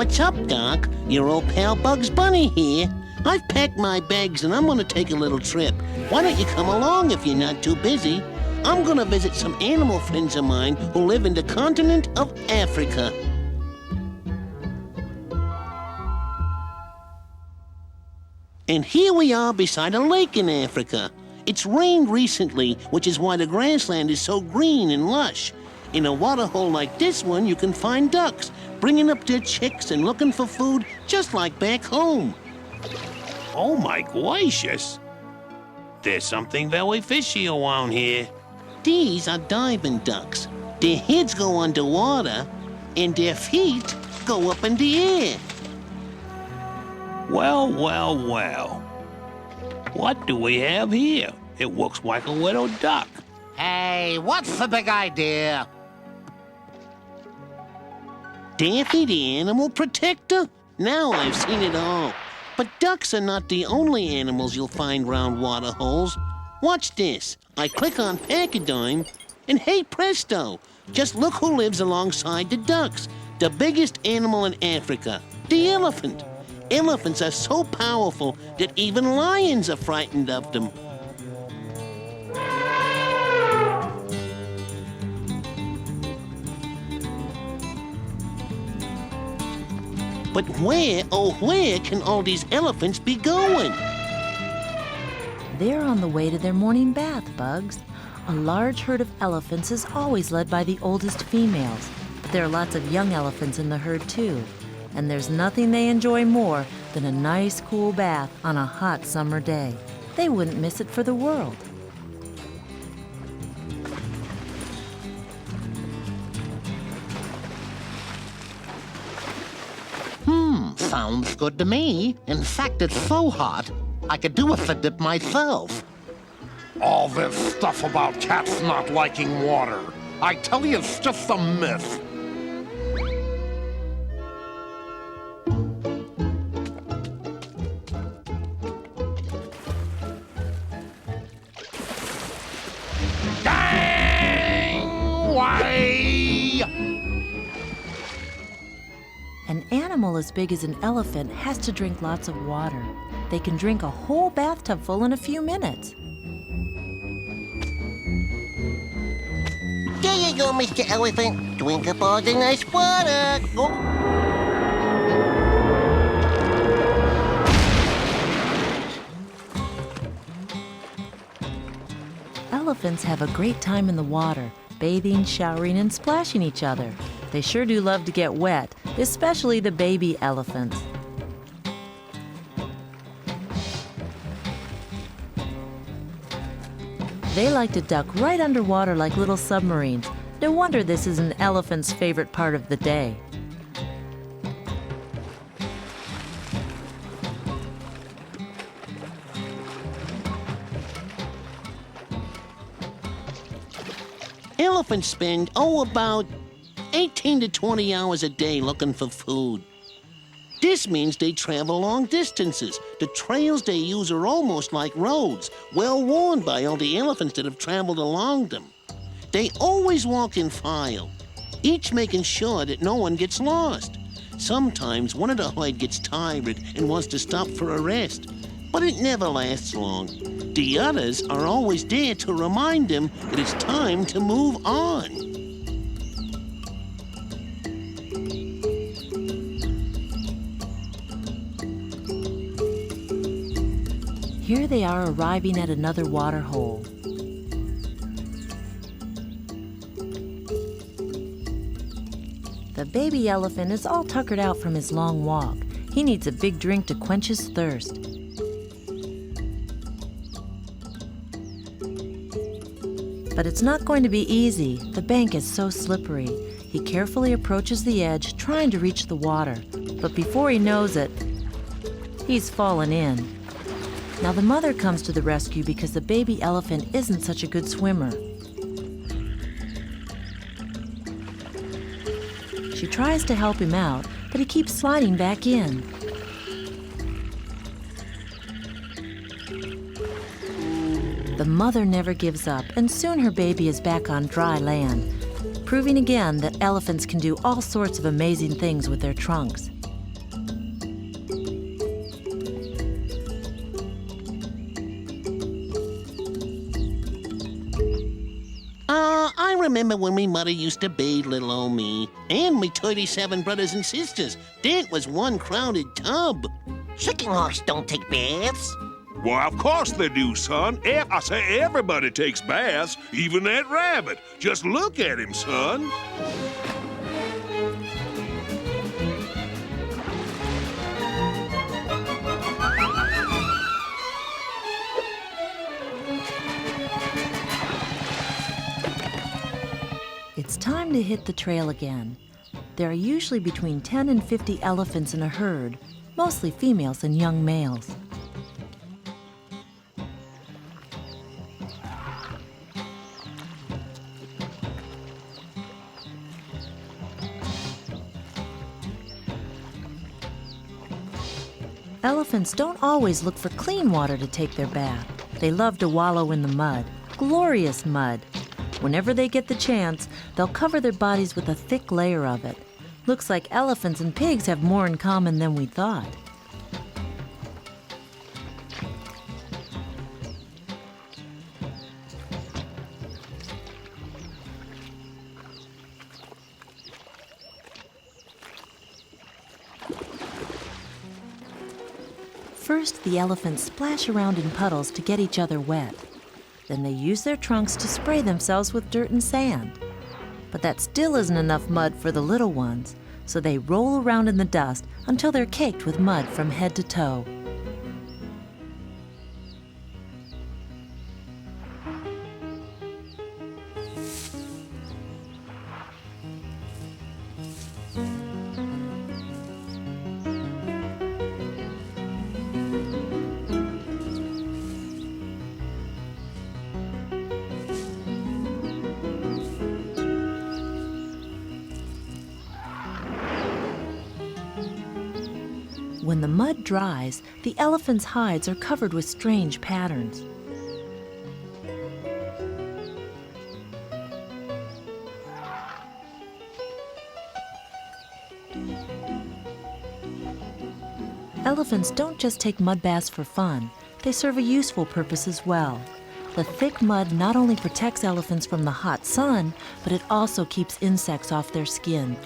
What's up, Doc? Your old pal Bugs Bunny here. I've packed my bags and I'm gonna take a little trip. Why don't you come along if you're not too busy? I'm gonna visit some animal friends of mine who live in the continent of Africa. And here we are beside a lake in Africa. It's rained recently, which is why the grassland is so green and lush. In a waterhole like this one, you can find ducks, bringing up their chicks and looking for food just like back home. Oh my gracious! There's something very fishy around here. These are diving ducks. Their heads go underwater, and their feet go up in the air. Well, well, well. What do we have here? It looks like a little duck. Hey, what's the big idea? Daffy the animal protector? Now I've seen it all. But ducks are not the only animals you'll find round water holes. Watch this. I click on Pachyderm, and hey presto, just look who lives alongside the ducks. The biggest animal in Africa, the elephant. Elephants are so powerful that even lions are frightened of them. But where, oh where can all these elephants be going? They're on the way to their morning bath, Bugs. A large herd of elephants is always led by the oldest females. But there are lots of young elephants in the herd, too. And there's nothing they enjoy more than a nice, cool bath on a hot summer day. They wouldn't miss it for the world. Sounds good to me. In fact, it's so hot, I could do with a dip myself. All this stuff about cats not liking water, I tell you, it's just a myth. Dang! Way! An animal as big as an elephant has to drink lots of water. They can drink a whole bathtub full in a few minutes. There you go, Mr. Elephant. Drink up all the nice water. Oh. Elephants have a great time in the water, bathing, showering, and splashing each other. They sure do love to get wet, especially the baby elephants. They like to duck right underwater like little submarines. No wonder this is an elephant's favorite part of the day. Elephants spend, about 18 to 20 hours a day looking for food. This means they travel long distances. The trails they use are almost like roads, well worn by all the elephants that have traveled along them. They always walk in file, each making sure that no one gets lost. Sometimes one of the herd gets tired and wants to stop for a rest, but it never lasts long. The others are always there to remind them that it's time to move on. Here they are arriving at another water hole. The baby elephant is all tuckered out from his long walk. He needs a big drink to quench his thirst. But it's not going to be easy. The bank is so slippery. He carefully approaches the edge, trying to reach the water. But before he knows it, he's fallen in. Now the mother comes to the rescue because the baby elephant isn't such a good swimmer. She tries to help him out, but he keeps sliding back in. The mother never gives up, and soon her baby is back on dry land, proving again that elephants can do all sorts of amazing things with their trunks. I remember when me mother used to bathe little old me, and me 37 brothers and sisters. That was one crowded tub. Chicken hawks don't take baths. Why, of course they do, son. I say everybody takes baths, even that rabbit. Just look at him, son. It's time to hit the trail again. There are usually between 10 and 50 elephants in a herd, mostly females and young males. Elephants don't always look for clean water to take their bath. They love to wallow in the mud, glorious mud. Whenever they get the chance, they'll cover their bodies with a thick layer of it. Looks like elephants and pigs have more in common than we thought. First, the elephants splash around in puddles to get each other wet. Then they use their trunks to spray themselves with dirt and sand. But that still isn't enough mud for the little ones, so they roll around in the dust until they're caked with mud from head to toe. When the mud dries, the elephants' hides are covered with strange patterns. Elephants don't just take mud baths for fun. They serve a useful purpose as well. The thick mud not only protects elephants from the hot sun, but it also keeps insects off their skin.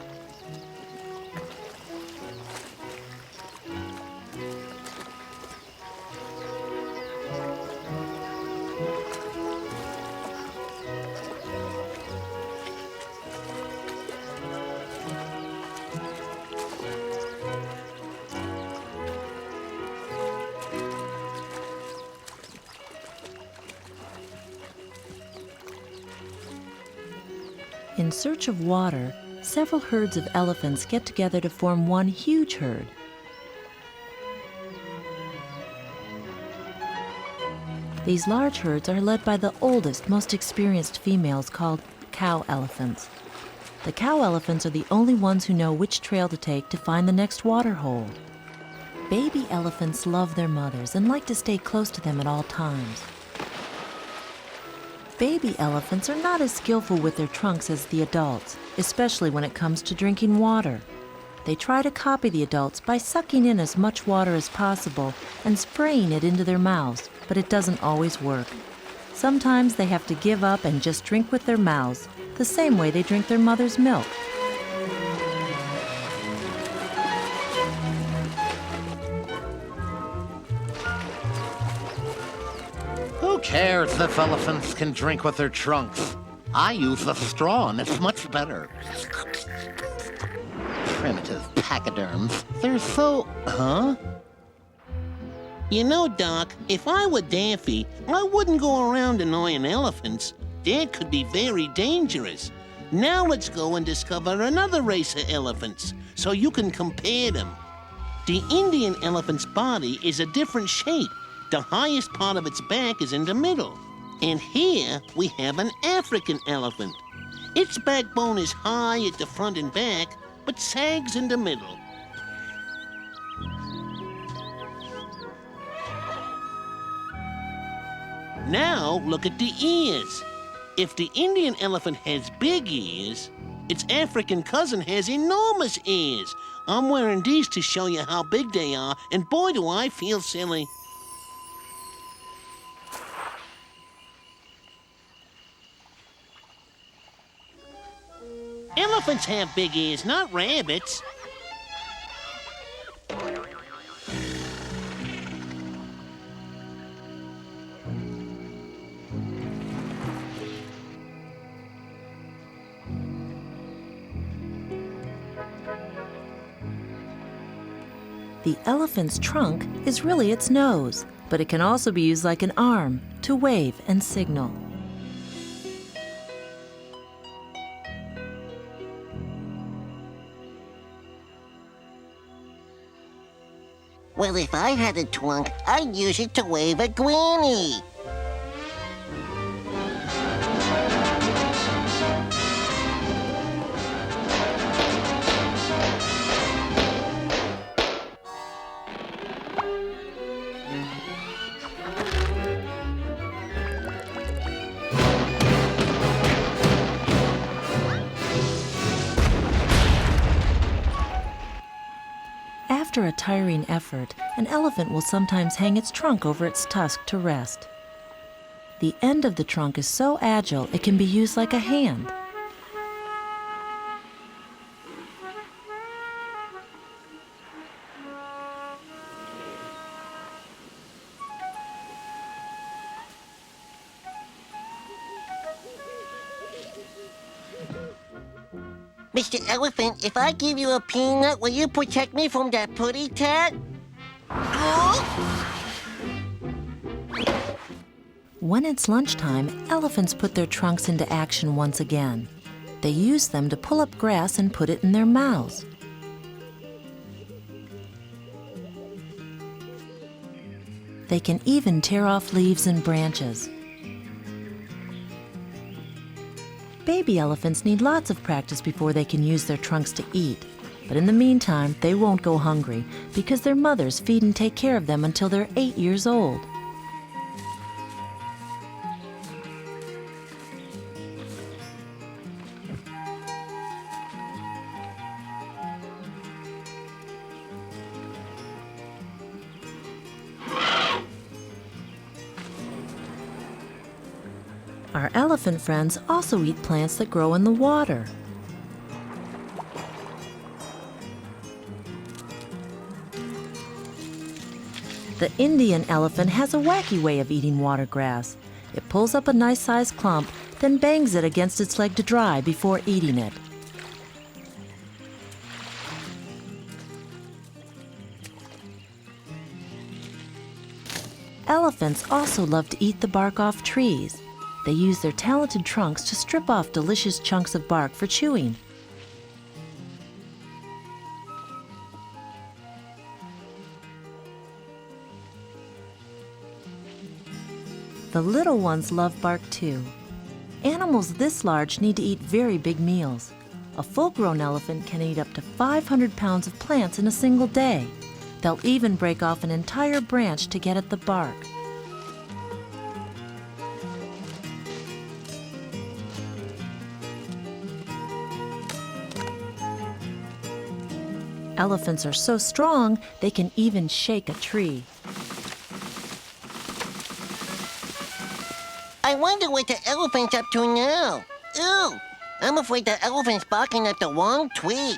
In search of water, several herds of elephants get together to form one huge herd. These large herds are led by the oldest, most experienced females called cow elephants. The cow elephants are the only ones who know which trail to take to find the next water hole. Baby elephants love their mothers and like to stay close to them at all times. Baby elephants are not as skillful with their trunks as the adults, especially when it comes to drinking water. They try to copy the adults by sucking in as much water as possible and spraying it into their mouths, but it doesn't always work. Sometimes they have to give up and just drink with their mouths, the same way they drink their mother's milk. cares if elephants can drink with their trunks? I use the straw and it's much better. Primitive pachyderms. They're so... Huh? You know, Doc, if I were Daffy, I wouldn't go around annoying elephants. That could be very dangerous. Now let's go and discover another race of elephants, so you can compare them. The Indian elephant's body is a different shape. The highest part of its back is in the middle. And here we have an African elephant. Its backbone is high at the front and back, but sags in the middle. Now look at the ears. If the Indian elephant has big ears, its African cousin has enormous ears. I'm wearing these to show you how big they are, and boy do I feel silly. Elephants have big ears, not rabbits. The elephant's trunk is really its nose, but it can also be used like an arm to wave and signal. Well, if I had a trunk, I'd use it to wave at Granny. After a tiring effort, an elephant will sometimes hang its trunk over its tusk to rest. The end of the trunk is so agile it can be used like a hand. Mr. Elephant, if I give you a peanut, will you protect me from that putty tat? When it's lunchtime, elephants put their trunks into action once again. They use them to pull up grass and put it in their mouths. They can even tear off leaves and branches. Baby elephants need lots of practice before they can use their trunks to eat. But in the meantime, they won't go hungry because their mothers feed and take care of them until they're 8 years old. Our elephant friends also eat plants that grow in the water. The Indian elephant has a wacky way of eating water grass. It pulls up a nice-sized clump, then bangs it against its leg to dry before eating it. Elephants also love to eat the bark off trees. They use their talented trunks to strip off delicious chunks of bark for chewing. The little ones love bark too. Animals this large need to eat very big meals. A full-grown elephant can eat up to 500 pounds of plants in a single day. They'll even break off an entire branch to get at the bark. Elephants are so strong, they can even shake a tree. I wonder what the elephant's up to now. Ooh, I'm afraid the elephant's barking at the wrong tree.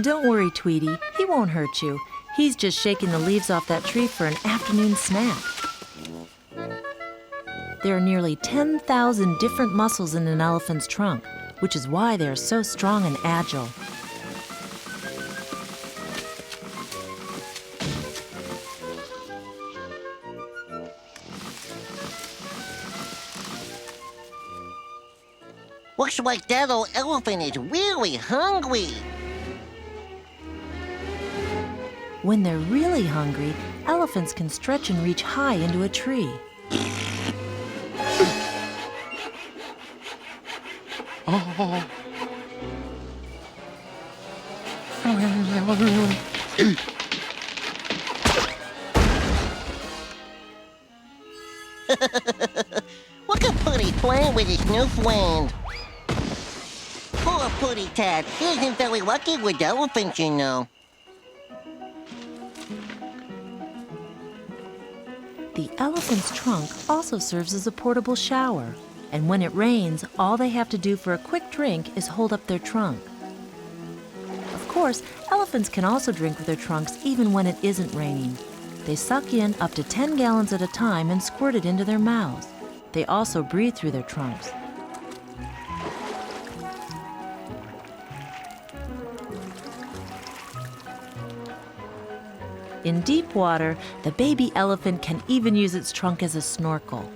Don't worry, Tweetie. He won't hurt you. He's just shaking the leaves off that tree for an afternoon snack. There are nearly 10,000 different muscles in an elephant's trunk, which is why they are so strong and agile. Looks like that old elephant is really hungry. When they're really hungry, elephants can stretch and reach high into a tree. Look at Pootie playing with his new friend. Poor Pootie Tat. He isn't very lucky with elephants, you know. The elephant's trunk also serves as a portable shower, and when it rains, all they have to do for a quick drink is hold up their trunk. Of course, elephants can also drink with their trunks even when it isn't raining. They suck in up to 10 gallons at a time and squirt it into their mouths. They also breathe through their trunks. In deep water, the baby elephant can even use its trunk as a snorkel.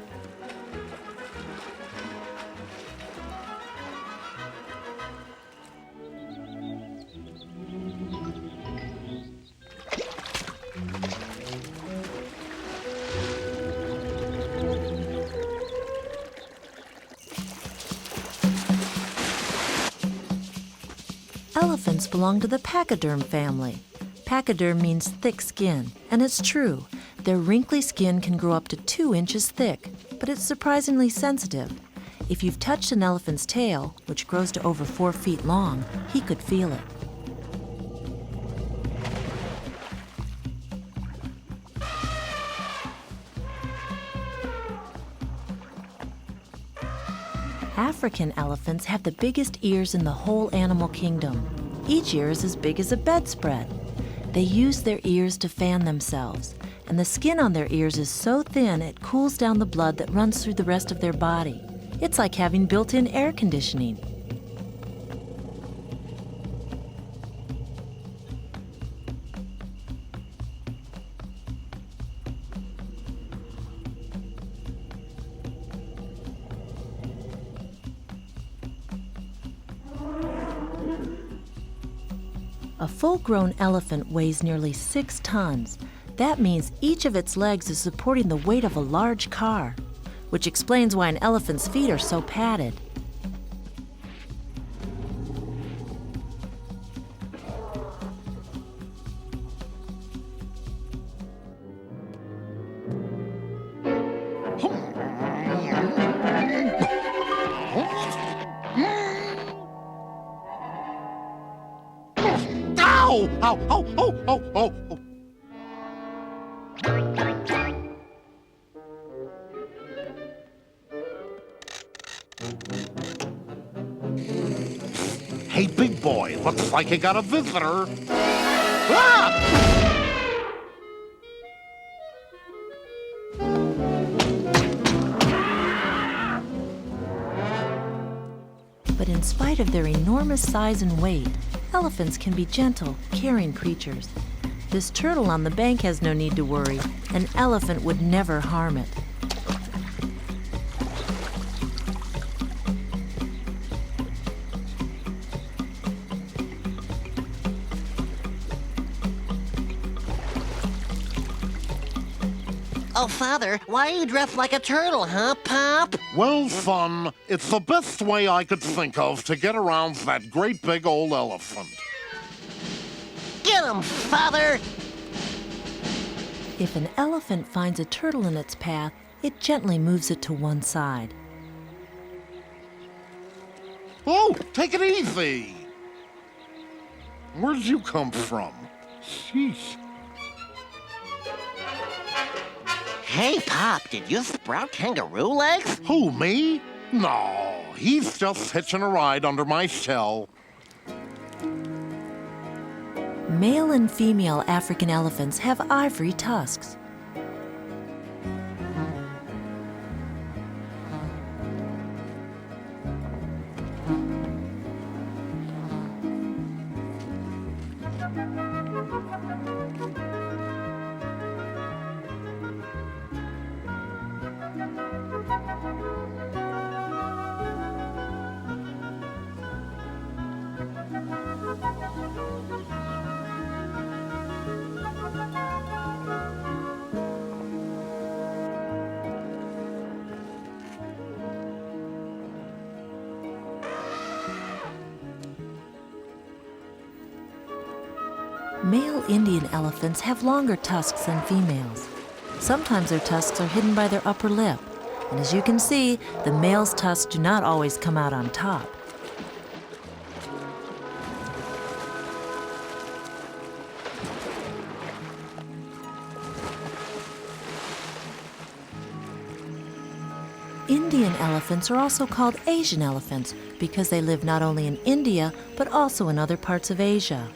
Elephants belong to the pachyderm family. Pachyderm means thick skin, and it's true. Their wrinkly skin can grow up to 2 inches thick, but it's surprisingly sensitive. If you've touched an elephant's tail, which grows to over 4 feet long, he could feel it. African elephants have the biggest ears in the whole animal kingdom. Each ear is as big as a bedspread. They use their ears to fan themselves, and the skin on their ears is so thin it cools down the blood that runs through the rest of their body. It's like having built-in air conditioning. A full-grown elephant weighs nearly 6 tons. That means each of its legs is supporting the weight of a large car, which explains why an elephant's feet are so padded. Ow! Ow! Oh! Oh! Oh! Oh! Oh! Hey, big boy, looks like you got a visitor. Ah! But in spite of their enormous size and weight, elephants can be gentle, caring creatures. This turtle on the bank has no need to worry. An elephant would never harm it. Oh, Father, why are you dressed like a turtle, huh, Pop? Well, son, it's the best way I could think of to get around that great big old elephant. Get him, Father! If an elephant finds a turtle in its path, it gently moves it to one side. Oh, take it easy. Where'd you come from? Sheesh. Hey, Pop, did you sprout kangaroo legs? Who, me? No, he's just hitching a ride under my shell. Male and female African elephants have ivory tusks. Male Indian elephants have longer tusks than females. Sometimes their tusks are hidden by their upper lip, and as you can see, the male's tusks do not always come out on top. Indian elephants are also called Asian elephants because they live not only in India, but also in other parts of Asia.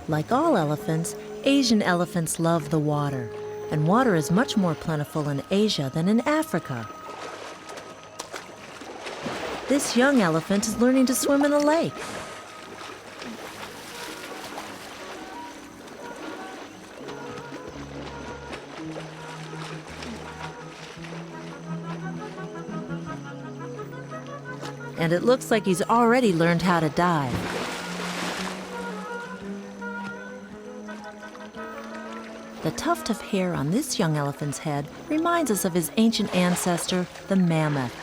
Like all elephants, Asian elephants love the water, and water is much more plentiful in Asia than in Africa. This young elephant is learning to swim in a lake. And it looks like he's already learned how to dive. The tuft of hair on this young elephant's head reminds us of his ancient ancestor, the mammoth.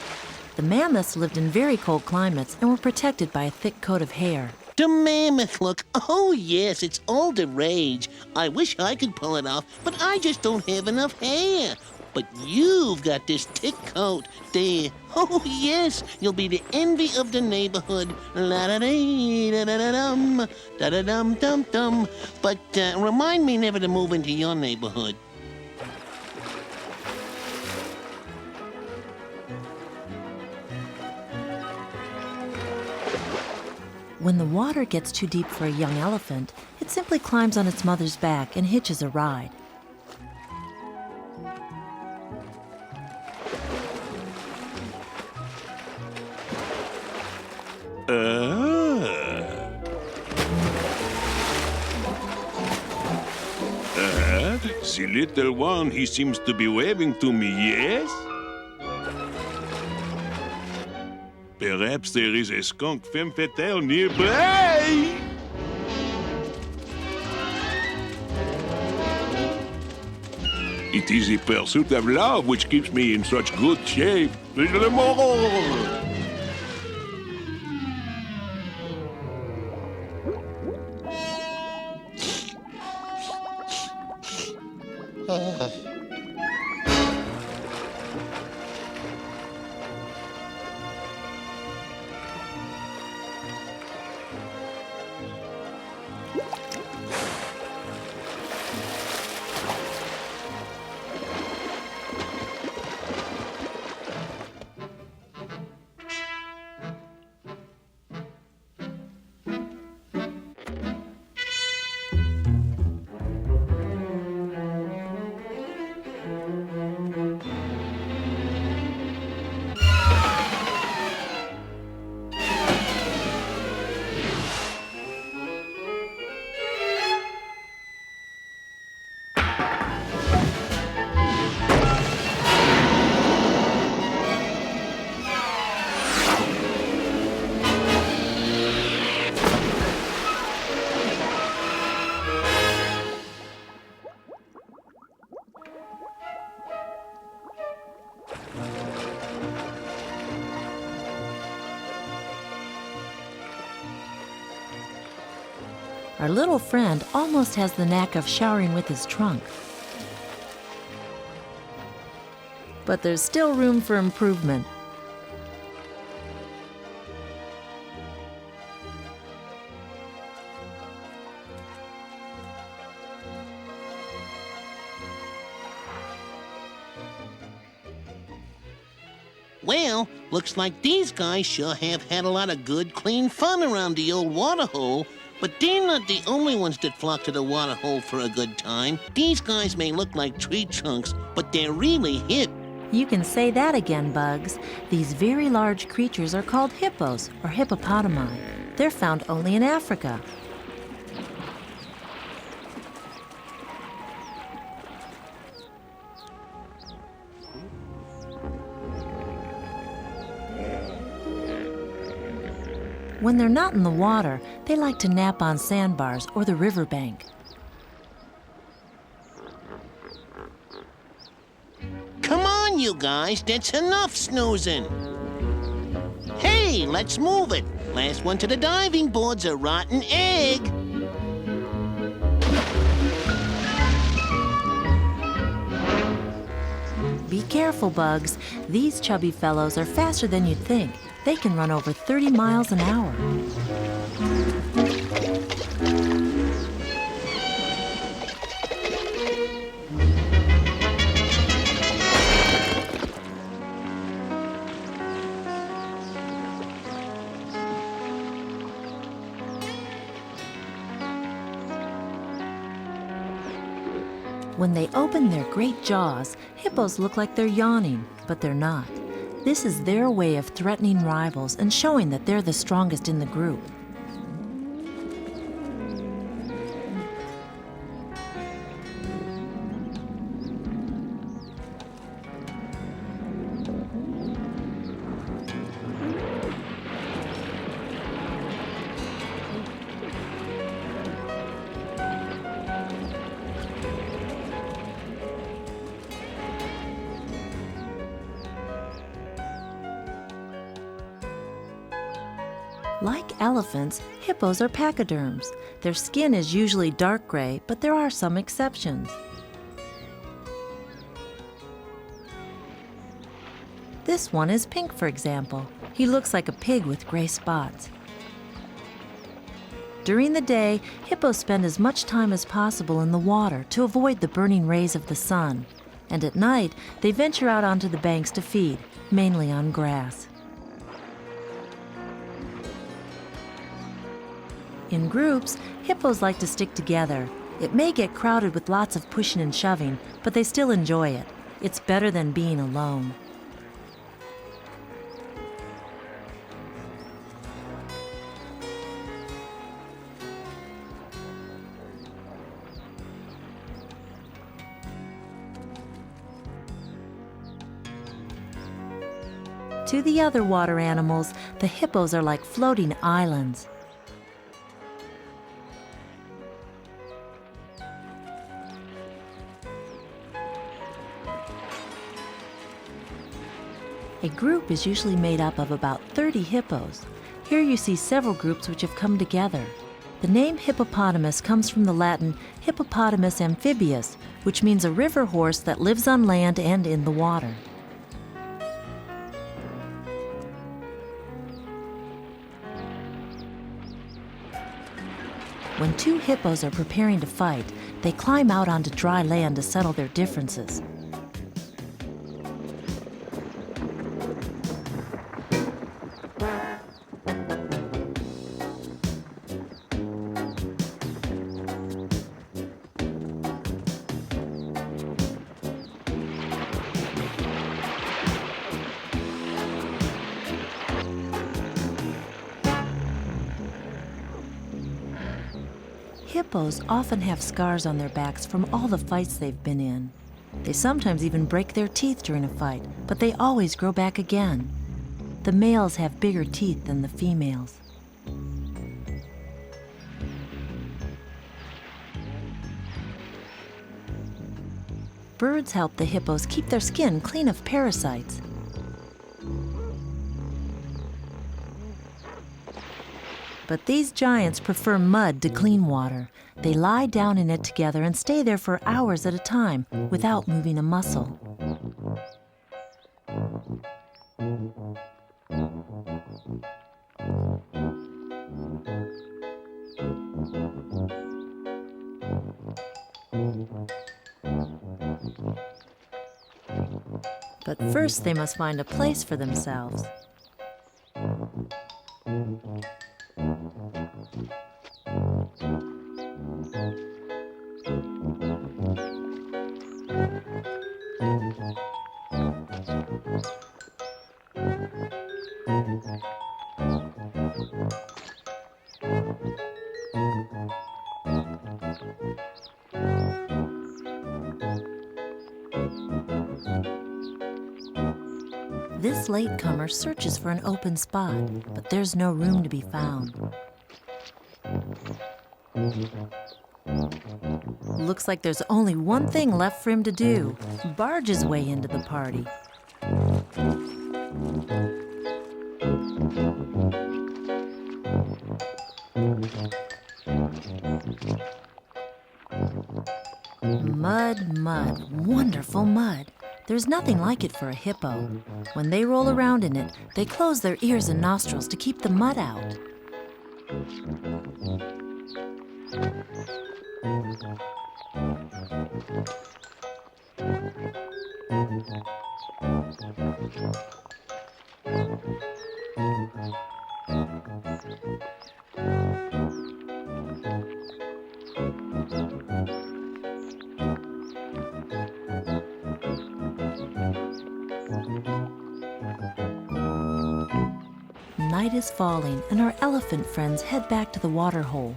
The mammoths lived in very cold climates and were protected by a thick coat of hair. The mammoth look. Oh, yes, it's all the rage. I wish I could pull it off, but I just don't have enough hair. But you've got this thick coat there. Oh, yes, you'll be the envy of the neighborhood. La-da-dee-da-da-da-dum, da-da-dum-dum-dum. But remind me never to move into your neighborhood. When the water gets too deep for a young elephant, it simply climbs on its mother's back and hitches a ride. The little one, he seems to be waving to me, yes? Perhaps there is a skunk femme fatale nearby. It is the pursuit of love which keeps me in such good shape. Our little friend almost has the knack of showering with his trunk. But there's still room for improvement. Well, looks like these guys sure have had a lot of good, clean fun around the old water hole. But they're not the only ones that flock to the water hole for a good time. These guys may look like tree trunks, but they're really hip. You can say that again, Bugs. These very large creatures are called hippos or hippopotami. They're found only in Africa. When they're not in the water, they like to nap on sandbars or the riverbank. on, you guys. That's enough snoozing. Hey, let's move it. Last one to the diving board's a rotten egg. Be careful, Bugs. These chubby fellows are faster than you'd think. They can run over 30 miles an hour. When they open their great jaws, hippos look like they're yawning, but they're not. This is their way of threatening rivals and showing that they're the strongest in the group. Like elephants, hippos are pachyderms. Their skin is usually dark gray, but there are some exceptions. This one is pink, for example. He looks like a pig with gray spots. During the day, hippos spend as much time as possible in the water to avoid the burning rays of the sun. And at night, they venture out onto the banks to feed, mainly on grass. In groups, hippos like to stick together. It may get crowded with lots of pushing and shoving, but they still enjoy it. It's better than being alone. To the other water animals, the hippos are like floating islands. A group is usually made up of about 30 hippos. Here you see several groups which have come together. The name hippopotamus comes from the Latin hippopotamus amphibius, which means a river horse that lives on land and in the water. When two hippos are preparing to fight, they climb out onto dry land to settle their differences. Hippos often have scars on their backs from all the fights they've been in. They sometimes even break their teeth during a fight, but they always grow back again. The males have bigger teeth than the females. Birds help the hippos keep their skin clean of parasites. But these giants prefer mud to clean water. They lie down in it together and stay there for hours at a time without moving a muscle. But first they must find a place for themselves. This latecomer searches for an open spot, but there's no room to be found. Looks like there's only one thing left for him to do: barge his way into the party. Mud, mud, wonderful mud. There's nothing like it for a hippo. When they roll around in it, they close their ears and nostrils to keep the mud out. Night is falling, and our elephant friends head back to the water hole.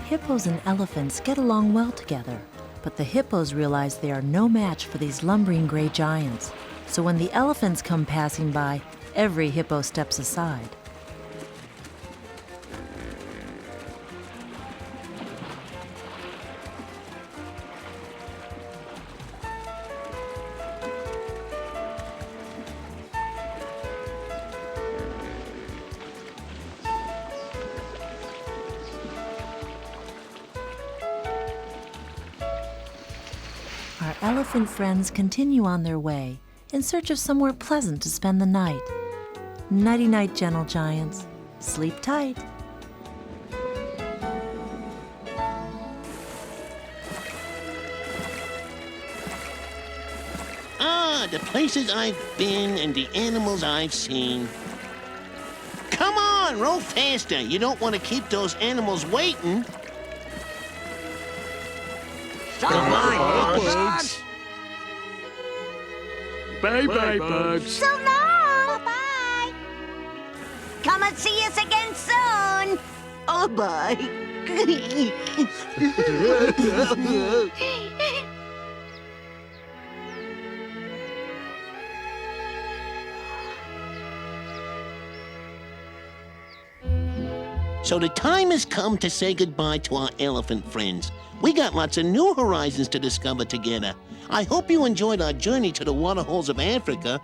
Hippos and elephants get along well together, but the hippos realize they are no match for these lumbering gray giants. So when the elephants come passing by, every hippo steps aside. Our elephant friends continue on their way in search of somewhere pleasant to spend the night. Nighty-night, gentle giants. Sleep tight. Ah, the places I've been and the animals I've seen. Come on, roll faster. You don't want to keep those animals waiting. Bugs. Bye-bye, Bugs. So long! Bye! Come and see us again soon! Oh, bye! So the time has come to say goodbye to our elephant friends. We got lots of new horizons to discover together. I hope you enjoyed our journey to the waterholes of Africa,